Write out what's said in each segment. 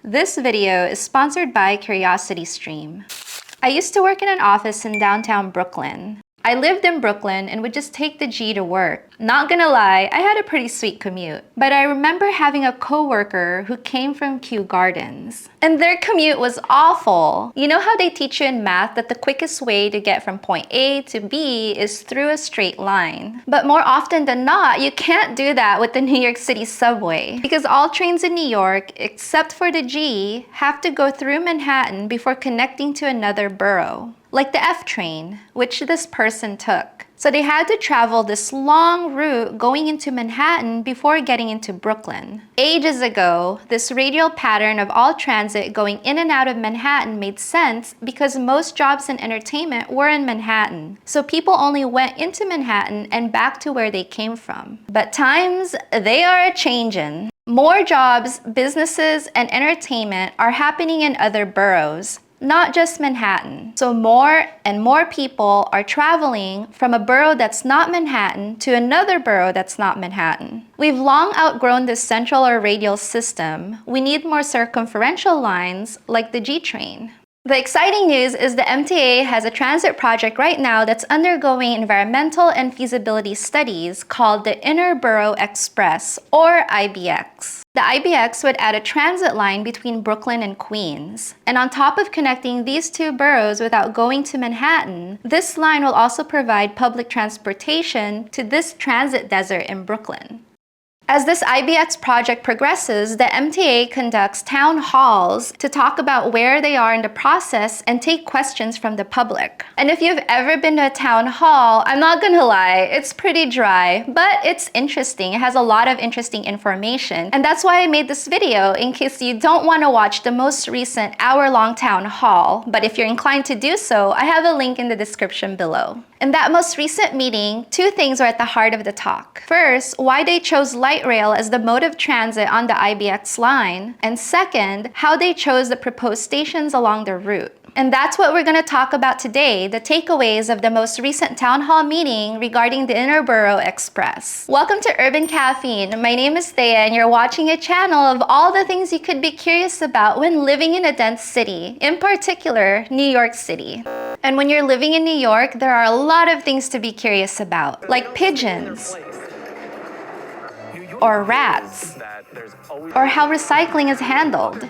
This video is sponsored by CuriosityStream. I used to work in an office in downtown Brooklyn. I lived in Brooklyn and would just take the G to work. Not gonna lie, I had a pretty sweet commute. But I remember having a coworker who came from Kew Gardens. And their commute was awful. You know how they teach you in math that the quickest way to get from point A to B is through a straight line? But more often than not, you can't do that with the New York City subway. Because all trains in New York, except for the G, have to go through Manhattan before connecting to another borough. Like the F train, which this person took. So they had to travel this long route going into Manhattan before getting into Brooklyn. Ages ago, this radial pattern of all transit going in and out of Manhattan made sense because most jobs in entertainment were in Manhattan. So people only went into Manhattan and back to where they came from. But times, they are a-changin'. More jobs, businesses, and entertainment are happening in other boroughs, not just Manhattan. So more and more people are traveling from a borough that's not Manhattan to another borough that's not Manhattan. We've long outgrown this central or radial system. We need more circumferential lines like the G train. The exciting news is the MTA has a transit project right now that's undergoing environmental and feasibility studies called the Inner Borough Express, or IBX. The IBX would add a transit line between Brooklyn and Queens. And on top of connecting these two boroughs without going to Manhattan, this line will also provide public transportation to this transit desert in Brooklyn. As this IBX project progresses, the MTA conducts town halls to talk about where they are in the process and take questions from the public. And if you've ever been to a town hall, I'm not gonna lie, it's pretty dry, but it's interesting. It has a lot of interesting information. And that's why I made this video, in case you don't want to watch the most recent hour-long town hall. But if you're inclined to do so, I have a link in the description below. In that most recent meeting, two things were at the heart of the talk. First, why they chose light rail as the mode of transit on the IBX line, and second, how they chose the proposed stations along the route. And that's what we're going to talk about today, the takeaways of the most recent town hall meeting regarding the Inner Borough Express. Welcome to Urban Caffeine. My name is Thea and you're watching a channel of all the things you could be curious about when living in a dense city, in particular, New York City. And when you're living in New York, there are a lot of things to be curious about, like pigeons, or rats, or how recycling is handled.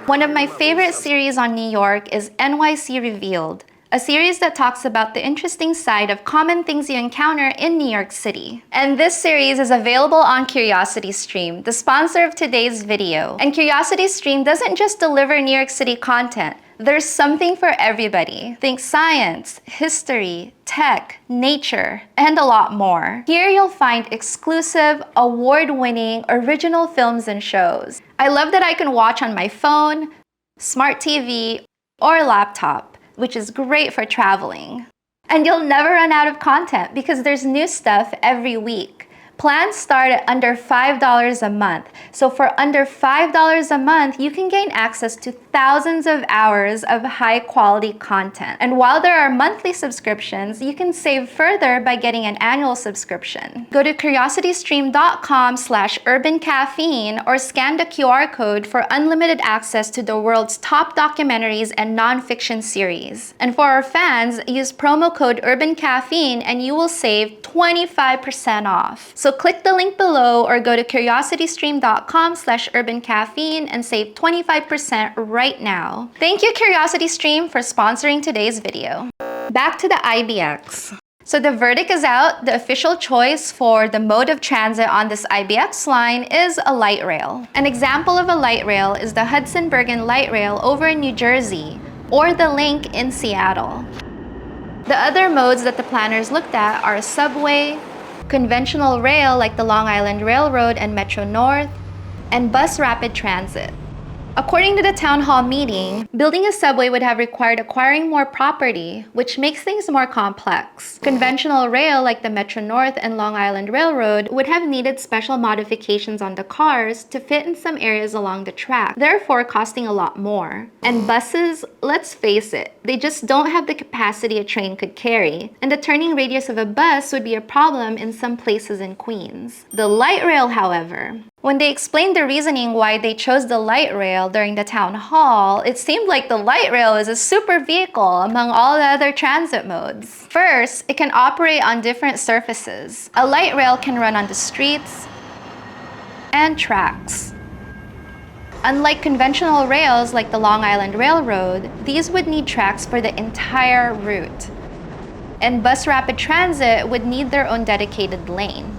One of my favorite series on New York is NYC Revealed, a series that talks about the interesting side of common things you encounter in New York City. And this series is available on CuriosityStream, the sponsor of today's video. And CuriosityStream doesn't just deliver New York City content. There's something for everybody. Think science, history, tech, nature, and a lot more. Here you'll find exclusive, award-winning, original films and shows. I love that I can watch on my phone, smart TV, or laptop, which is great for traveling. And you'll never run out of content because there's new stuff every week. Plans start at under $5 a month. So for under $5 a month, you can gain access to thousands of hours of high-quality content. And while there are monthly subscriptions, you can save further by getting an annual subscription. Go to curiositystream.com/urbancaffeine or scan the QR code for unlimited access to the world's top documentaries and nonfiction series. And for our fans, use promo code URBANCaffeine and you will save 25% off. So click the link below or go to curiositystream.com/urbancaffeine and save 25% right now. Thank you, CuriosityStream, for sponsoring today's video. Back to the IBX. So the verdict is out. The official choice for the mode of transit on this IBX line is a light rail. An example of a light rail is the Hudson Bergen Light Rail over in New Jersey, or the Link in Seattle. The other modes that the planners looked at are a subway, conventional rail like the Long Island Railroad and Metro North, and bus rapid transit. According to the town hall meeting, building a subway would have required acquiring more property, which makes things more complex. Conventional rail like the Metro North and Long Island Railroad would have needed special modifications on the cars to fit in some areas along the track, therefore costing a lot more. And buses, let's face it, they just don't have the capacity a train could carry, and the turning radius of a bus would be a problem in some places in Queens. The light rail, however, When they explained the reasoning why they chose the light rail during the town hall, it seemed like the light rail is a super vehicle among all the other transit modes. First, it can operate on different surfaces. A light rail can run on the streets and tracks. Unlike conventional rails like the Long Island Railroad, these would need tracks for the entire route. And bus rapid transit would need their own dedicated lane.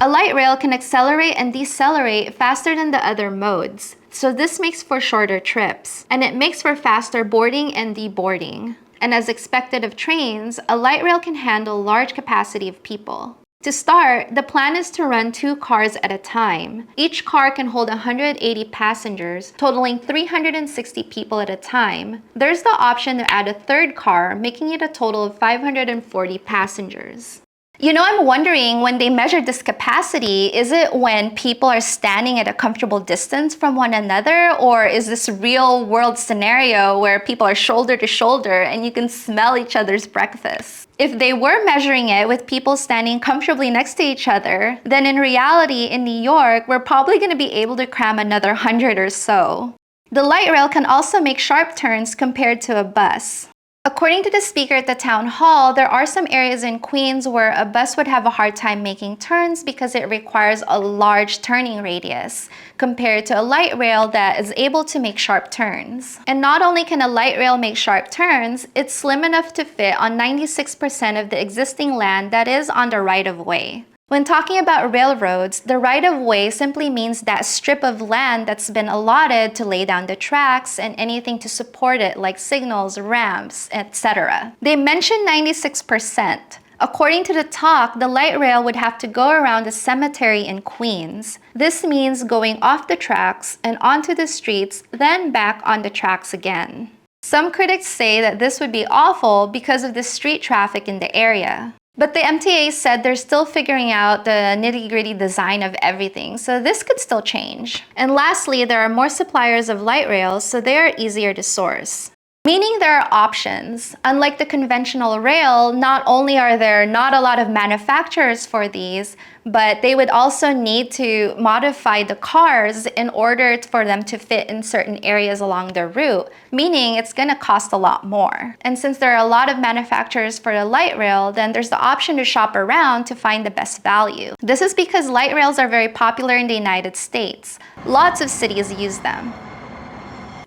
A light rail can accelerate and decelerate faster than the other modes, so this makes for shorter trips, and it makes for faster boarding and deboarding. And as expected of trains, a light rail can handle large capacity of people. To start, the plan is to run 2 cars at a time. Each car can hold 180 passengers, totaling 360 people at a time. There's the option to add a 3rd car, making it a total of 540 passengers. You know, I'm wondering, when they measured this capacity, is it when people are standing at a comfortable distance from one another, or is this real world scenario where people are shoulder to shoulder and you can smell each other's breakfast? If they were measuring it with people standing comfortably next to each other, then in reality in New York, we're probably going to be able to cram another 100 or so. The light rail can also make sharp turns compared to a bus. According to the speaker at the town hall, there are some areas in Queens where a bus would have a hard time making turns because it requires a large turning radius, compared to a light rail that is able to make sharp turns. And not only can a light rail make sharp turns, it's slim enough to fit on 96% of the existing land that is on the right-of-way. When talking about railroads, the right-of-way simply means that strip of land that's been allotted to lay down the tracks and anything to support it, like signals, ramps, etc. They mentioned 96%. According to the talk, the light rail would have to go around a cemetery in Queens. This means going off the tracks and onto the streets, then back on the tracks again. Some critics say that this would be awful because of the street traffic in the area. But the MTA said they're still figuring out the nitty-gritty design of everything, so this could still change. And lastly, there are more suppliers of light rails, so they are easier to source. Meaning there are options. Unlike the conventional rail, not only are there not a lot of manufacturers for these, but they would also need to modify the cars in order for them to fit in certain areas along the route, meaning it's going to cost a lot more. And since there are a lot of manufacturers for the light rail, then there's the option to shop around to find the best value. This is because light rails are very popular in the United States. Lots of cities use them.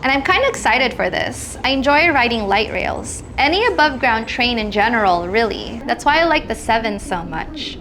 And I'm kind of excited for this. I enjoy riding light rails. Any above ground train in general, really. That's why I like the 7 so much.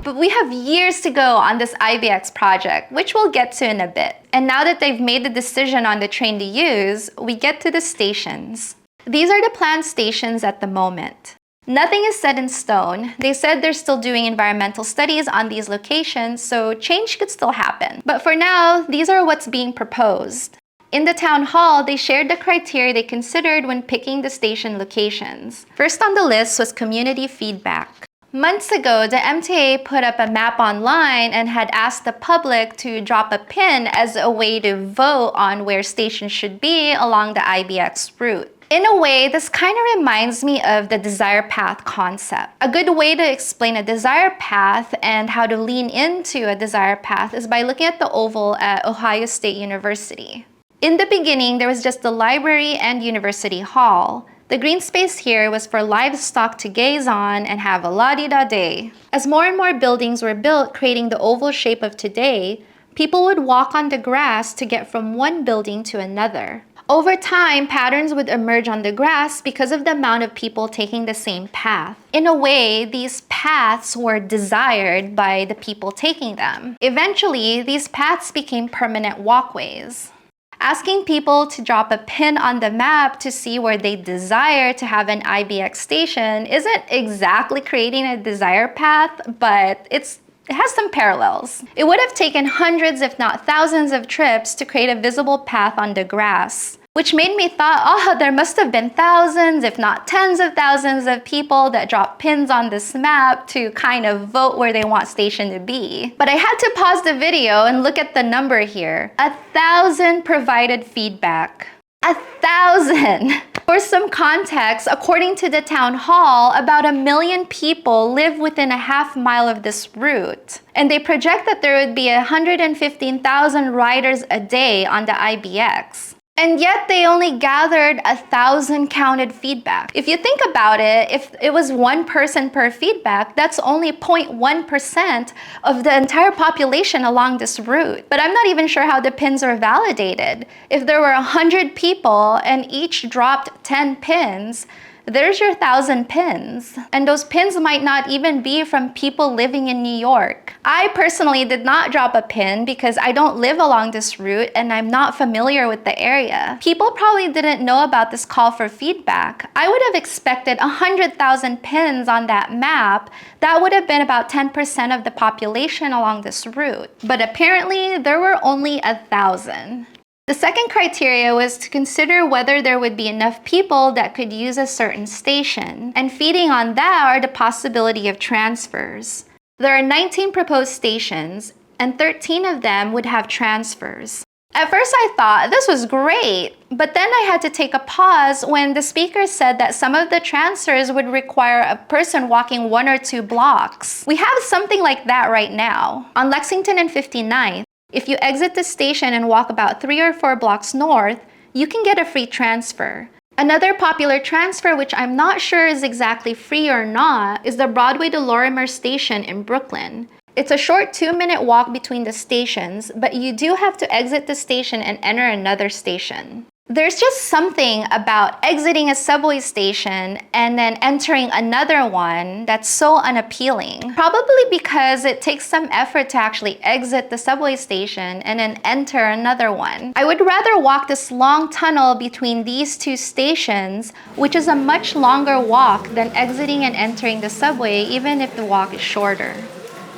But we have years to go on this IBX project, which we'll get to in a bit. And now that they've made the decision on the train to use, we get to the stations. These are the planned stations at the moment. Nothing is set in stone. They said they're still doing environmental studies on these locations, so change could still happen. But for now, these are what's being proposed. In the town hall, they shared the criteria they considered when picking the station locations. First on the list was community feedback. Months ago, the MTA put up a map online and had asked the public to drop a pin as a way to vote on where stations should be along the IBX route. In a way, this kind of reminds me of the desire path concept. A good way to explain a desire path and how to lean into a desire path is by looking at the oval at Ohio State University. In the beginning, there was just the library and University Hall. The green space here was for livestock to gaze on and have a la-di-da-day. As more and more buildings were built, creating the oval shape of today, people would walk on the grass to get from one building to another. Over time, patterns would emerge on the grass because of the amount of people taking the same path. In a way, these paths were desired by the people taking them. Eventually, these paths became permanent walkways. Asking people to drop a pin on the map to see where they desire to have an IBX station isn't exactly creating a desire path, but it has some parallels. It would have taken hundreds, if not thousands of trips to create a visible path on the grass, which made me thought, oh, there must have been thousands, if not tens of thousands of people that dropped pins on this map to kind of vote where they want station to be. But I had to pause the video and look at the number here. 1,000 provided feedback. 1,000! For some context, according to the town hall, about 1 million people live within a half-mile of this route. And they project that there would be 115,000 riders a day on the IBX. And yet they only gathered 1,000 counted feedback. If you think about it, if it was one person per feedback, that's only 0.1% of the entire population along this route. But I'm not even sure how the pins are validated. If there were 100 people and each dropped 10 pins, there's your 1,000 pins. And those pins might not even be from people living in New York. I personally did not drop a pin because I don't live along this route and I'm not familiar with the area. People probably didn't know about this call for feedback. I would have expected 100,000 pins on that map. That would have been about 10% of the population along this route. But apparently there were only 1,000. The second criteria was to consider whether there would be enough people that could use a certain station. And feeding on that are the possibility of transfers. There are 19 proposed stations, and 13 of them would have transfers. At first I thought this was great, but then I had to take a pause when the speaker said that some of the transfers would require a person walking 1 or 2 blocks. We have something like that right now. On Lexington and 59th, if you exit the station and walk about 3 or 4 blocks north, you can get a free transfer. Another popular transfer, which I'm not sure is exactly free or not, is the Broadway to Lorimer station in Brooklyn. It's a short 2-minute walk between the stations, but you do have to exit the station and enter another station. There's just something about exiting a subway station and then entering another one that's so unappealing. Probably because it takes some effort to actually exit the subway station and then enter another one. I would rather walk this long tunnel between these 2 stations, which is a much longer walk than exiting and entering the subway, even if the walk is shorter.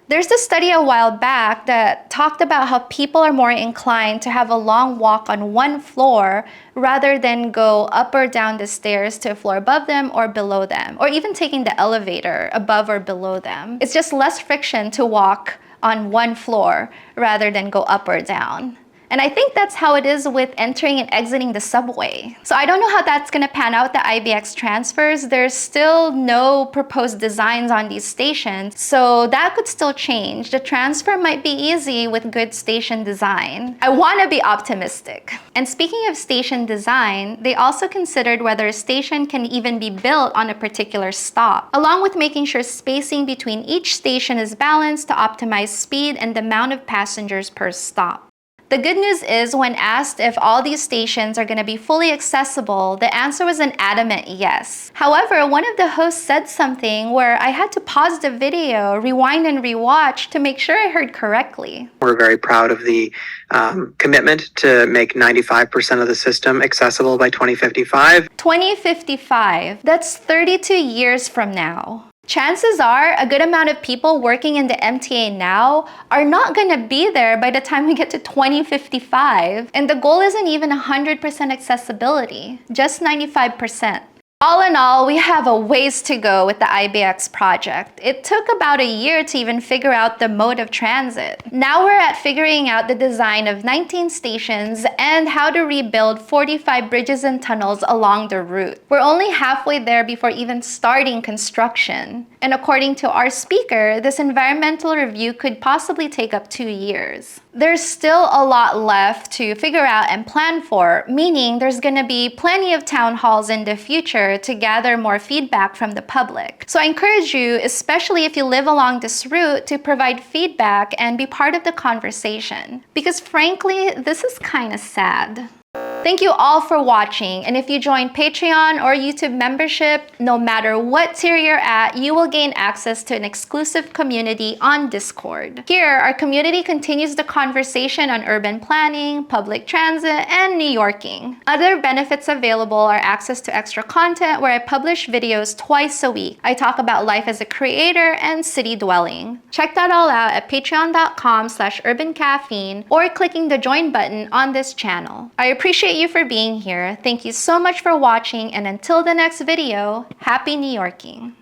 There's a study a while back that talked about how people are more inclined to have a long walk on one floor rather than go up or down the stairs to a floor above them or below them, or even taking the elevator above or below them. It's just less friction to walk on one floor rather than go up or down. And I think that's how it is with entering and exiting the subway. So I don't know how that's gonna pan out, the IBX transfers. There's still no proposed designs on these stations, so that could still change. The transfer might be easy with good station design. I wanna be optimistic. And speaking of station design, they also considered whether a station can even be built on a particular stop, along with making sure spacing between each station is balanced to optimize speed and the amount of passengers per stop. The good news is, when asked if all these stations are going to be fully accessible, the answer was an adamant yes. However, one of the hosts said something where I had to pause the video, rewind and rewatch to make sure I heard correctly. We're very proud of the commitment to make 95% of the system accessible by 2055. 2055, that's 32 years from now. Chances are a good amount of people working in the MTA now are not going to be there by the time we get to 2055. And the goal isn't even 100% accessibility, just 95%. All in all, we have a ways to go with the IBX project. It took about a year to even figure out the mode of transit. Now we're at figuring out the design of 19 stations and how to rebuild 45 bridges and tunnels along the route. We're only halfway there before even starting construction. And according to our speaker, this environmental review could possibly take up 2 years. There's still a lot left to figure out and plan for, meaning there's going to be plenty of town halls in the future to gather more feedback from the public. So I encourage you, especially if you live along this route, to provide feedback and be part of the conversation. Because frankly, this is kind of sad. Thank you all for watching, and if you join Patreon or YouTube membership, no matter what tier you're at, you will gain access to an exclusive community on Discord. Here, our community continues the conversation on urban planning, public transit, and New Yorking. Other benefits available are access to extra content where I publish videos twice a week. I talk about life as a creator and city dwelling. Check that all out at patreon.com/urbancaffeine or clicking the join button on this channel. I appreciate you for being here. Thank you so much for watching, and until the next video, happy New Yorking.